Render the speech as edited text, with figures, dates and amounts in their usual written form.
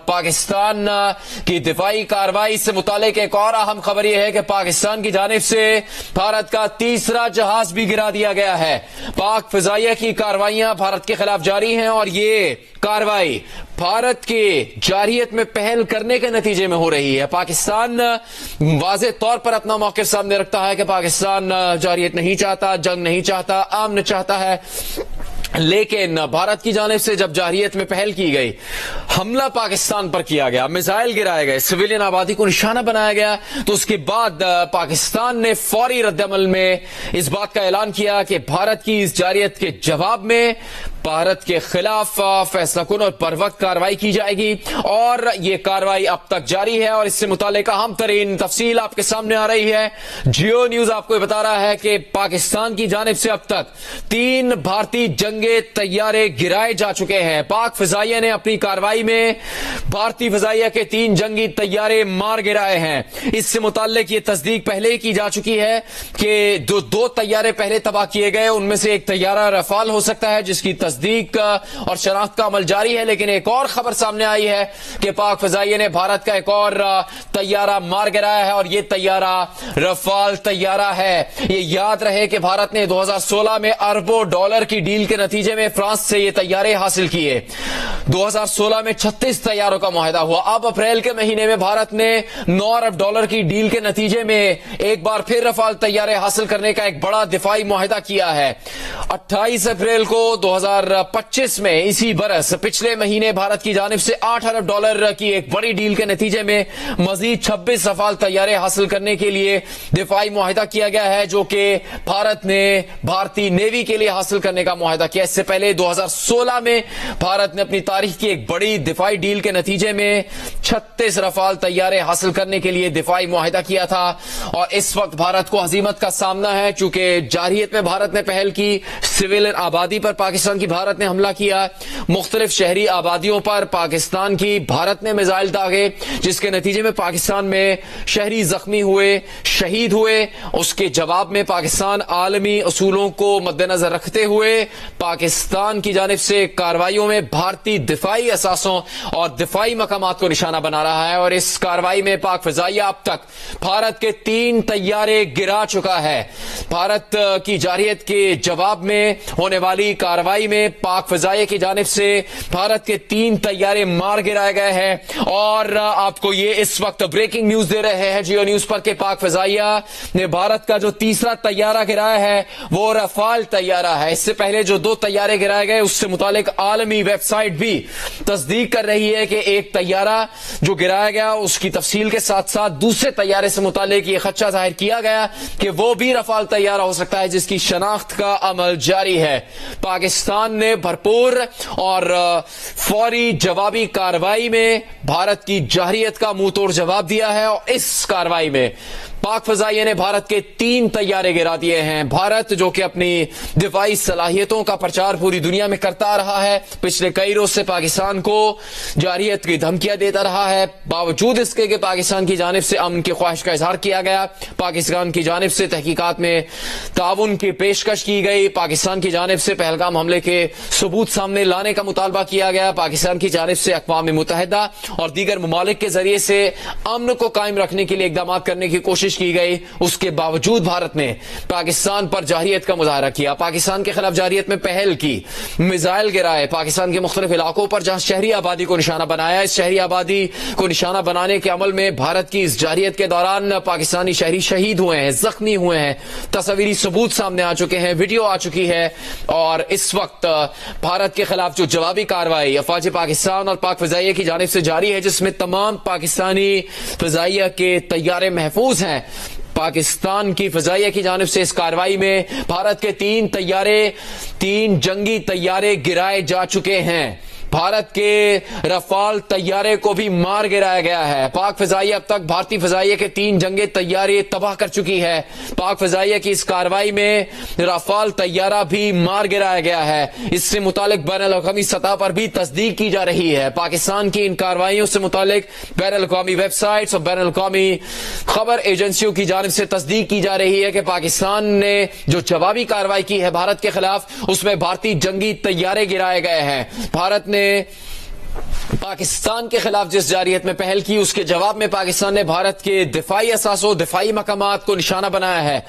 پاکستان کی دفاعی کارروائی سے متعلق ایک اور اہم خبر یہ ہے کہ پاکستان کی جانب سے بھارت کا تیسرا جہاز بھی گرا دیا گیا ہے۔ پاک فضائیہ کی کارروائیاں بھارت کے خلاف جاری ہیں اور یہ کارروائی بھارت کے جارحیت میں پہل کرنے کے نتیجے میں ہو رہی ہے۔ پاکستان واضح طور پر اپنا موقف سامنے رکھتا ہے کہ پاکستان جارحیت نہیں چاہتا، جنگ نہیں چاہتا، امن چاہتا ہے، لیکن بھارت کی جانب سے جب جارحیت میں پہل کی گئی، حملہ پاکستان پر کیا گیا، میزائل گرائے گئے، سویلین آبادی کو نشانہ بنایا گیا، تو اس کے بعد پاکستان نے فوری رد عمل میں اس بات کا اعلان کیا کہ بھارت کی اس جارحیت کے جواب میں بھارت کے خلاف فیصلہ کن اور پر وقت کارروائی کی جائے گی، اور یہ کارروائی اب تک جاری ہے۔ اور اس سے متعلق اہم ترین تفصیل آپ کے سامنے آ رہی ہے۔ جیو نیوز آپ کو بتا رہا ہے کہ پاکستان کی جانب سے اب تک 3 بھارتی جنگی طیارے گرائے جا چکے ہیں۔ پاک فضائیہ نے اپنی کارروائی میں بھارتی فضائیہ کے 3 جنگی طیارے مار گرائے ہیں۔ اس سے متعلق یہ تصدیق پہلے ہی کی جا چکی ہے کہ 2 طیارے پہلے تباہ کیے گئے، ان میں سے ایک طیارہ رفال ہو سکتا ہے جس کی تصدیق اور شناخت کا عمل جاری ہے، لیکن ایک اور خبر سامنے آئی ہے کہ پاک فضائیہ نے بھارت کا ایک اور طیارہ مار گرایا ہے اور یہ طیارہ رفال طیارہ ہے۔ یہ یاد رہے کہ بھارت نے 2016 میں اربوں ڈالر کی ڈیل کے نتیجے میں فرانس سے یہ طیارے حاصل کیے۔ 2016 میں 36 طیاروں کا معاہدہ ہوا۔ اب اپریل کے مہینے میں بھارت نے 9 ارب ڈالر کی ڈیل کے نتیجے میں ایک بار پھر رفال طیارے حاصل کرنے کا ایک بڑا دفاعی معاہدہ کیا ہے۔ 28 اپریل کو 2025 میں اسی برس پچھلے مہینے بھارت کی جانب سے 8 ارب ڈالر کی ایک بڑی ڈیل کے نتیجے میں مزید 26 رفال طیارے حاصل کرنے کے لیے دفاعی معاہدہ کیا گیا ہے، جو کہ بھارت نے بھارتی نیوی کے لیے حاصل کرنے کا معاہدہ کیا۔ اس سے پہلے 2016 میں بھارت نے اپنی تاریخ کی ایک بڑی دفاعی ڈیل کے نتیجے میں 36 رفال طیارے حاصل کرنے کے لیے دفاعی معاہدہ کیا تھا، اور اس وقت بھارت کو ہزیمت کا سامنا ہے چونکہ جارحیت میں بھارت نے پہل کی، سویلین آبادی پر پاکستان کی بھارت نے حملہ کیا، مختلف شہری آبادیوں پر پاکستان کی بھارت نے میزائل داغے، جس کے نتیجے میں پاکستان میں شہری زخمی ہوئے، شہید ہوئے۔ اس کے جواب میں پاکستان عالمی اصولوں کو مد نظر رکھتے ہوئے پاکستان کی جانب سے کارروائیوں میں بھارتی دفاعی اثاثوں اور دفاعی مقامات کو نشانہ بنا رہا ہے، اور اس کارروائی میں پاک فضائیہ اب تک بھارت کے 3 طیارے گرا چکا ہے۔ بھارت کی جارحیت کے جواب میں ہونے والی کارروائی میں پاک فضائیہ کی جانب سے بھارت کے 3 طیارے مار گرائے گئے ہیں، اور آپ کو یہ اس وقت بریکنگ نیوز دے رہے ہیں جیو نیوز پر کہ پاک فضائیہ نے بھارت کا جو تیسرا طیارہ گرایا ہے وہ رفال طیارہ ہے۔ اس سے پہلے جو 2 طیارے گرائے گئے اس سے متعلق عالمی ویب سائٹ بھی تصدیق کر رہی ہے کہ ایک طیارہ جو گرایا گیا اس کی تفصیل کے ساتھ ساتھ دوسرے طیارے سے متعلق یہ خدشہ ظاہر کیا گیا کہ وہ بھی رفال طیارہ ہو سکتا ہے، جس کی شناخت کا عمل جاری ہے۔ پاکستان نے بھرپور اور فوری جوابی کارروائی میں بھارت کی جارحیت کا منہ توڑ جواب دیا ہے، اور اس کارروائی میں پاک فضائیہ نے بھارت کے 3 طیارے گرا دیے ہیں۔ بھارت جو کہ اپنی دفاعی صلاحیتوں کا پرچار پوری دنیا میں کرتا رہا ہے، پچھلے کئی روز سے پاکستان کو جارحیت کی دھمکیاں دیتا رہا ہے، باوجود اس کے کہ پاکستان کی جانب سے امن کی خواہش کا اظہار کیا گیا، پاکستان کی جانب سے تحقیقات میں تعاون کی پیشکش کی گئی، پاکستان کی جانب سے پہلگام حملے کے ثبوت سامنے لانے کا مطالبہ کیا گیا، پاکستان کی جانب سے اقوام متحدہ اور دیگر ممالک کے ذریعے سے امن کو قائم رکھنے کے لیے اقدامات کرنے کی کوشش کی گئی۔ اس کے باوجود بھارت نے پاکستان پر جارحیت کا مظاہرہ کیا، پاکستان کے خلاف جارحیت میں پہل کی، میزائل گرائے، پاکستان کے مختلف علاقوں پر جہاں شہری آبادی کو نشانہ بنایا۔ اس شہری آبادی کو نشانہ بنانے کے عمل میں بھارت کی اس جارحیت کے دوران پاکستانی شہری شہید ہوئے ہیں، زخمی ہوئے ہیں، تصویری ثبوت سامنے آ چکے ہیں، ویڈیو آ چکی ہے، اور اس وقت بھارت کے خلاف جو جوابی کارروائی افواج پاکستان اور پاک فضائیہ کی جانب سے جاری ہے، جس میں تمام پاکستانی فضائیہ کے طیارے محفوظ ہیں۔ پاکستان کی فضائیہ کی جانب سے اس کارروائی میں بھارت کے 3 جنگی طیارے گرائے جا چکے ہیں۔ بھارت کے رفال طیارے کو بھی مار گرایا گیا ہے۔ پاک فضائیہ اب تک بھارتی فضائیہ کے 3 جنگی طیارے تباہ کر چکی ہے۔ پاک فضائیہ کی اس کارروائی میں رفال طیارہ بھی مار گرایا گیا ہے۔ اس سے متعلق بین الاقوامی سطح پر بھی تصدیق کی جا رہی ہے۔ پاکستان کی ان کارروائیوں سے متعلق بین الاقوامی ویب سائٹس اور بین الاقوامی خبر ایجنسیوں کی جانب سے تصدیق کی جا رہی ہے کہ پاکستان نے جو جوابی کارروائی کی ہے بھارت کے خلاف، اس میں بھارتی جنگی طیارے گرائے گئے ہیں۔ بھارت نے پاکستان کے خلاف جس جارحیت میں پہل کی اس کے جواب میں پاکستان نے بھارت کے دفاعی اثاثوں دفاعی مقامات کو نشانہ بنایا ہے.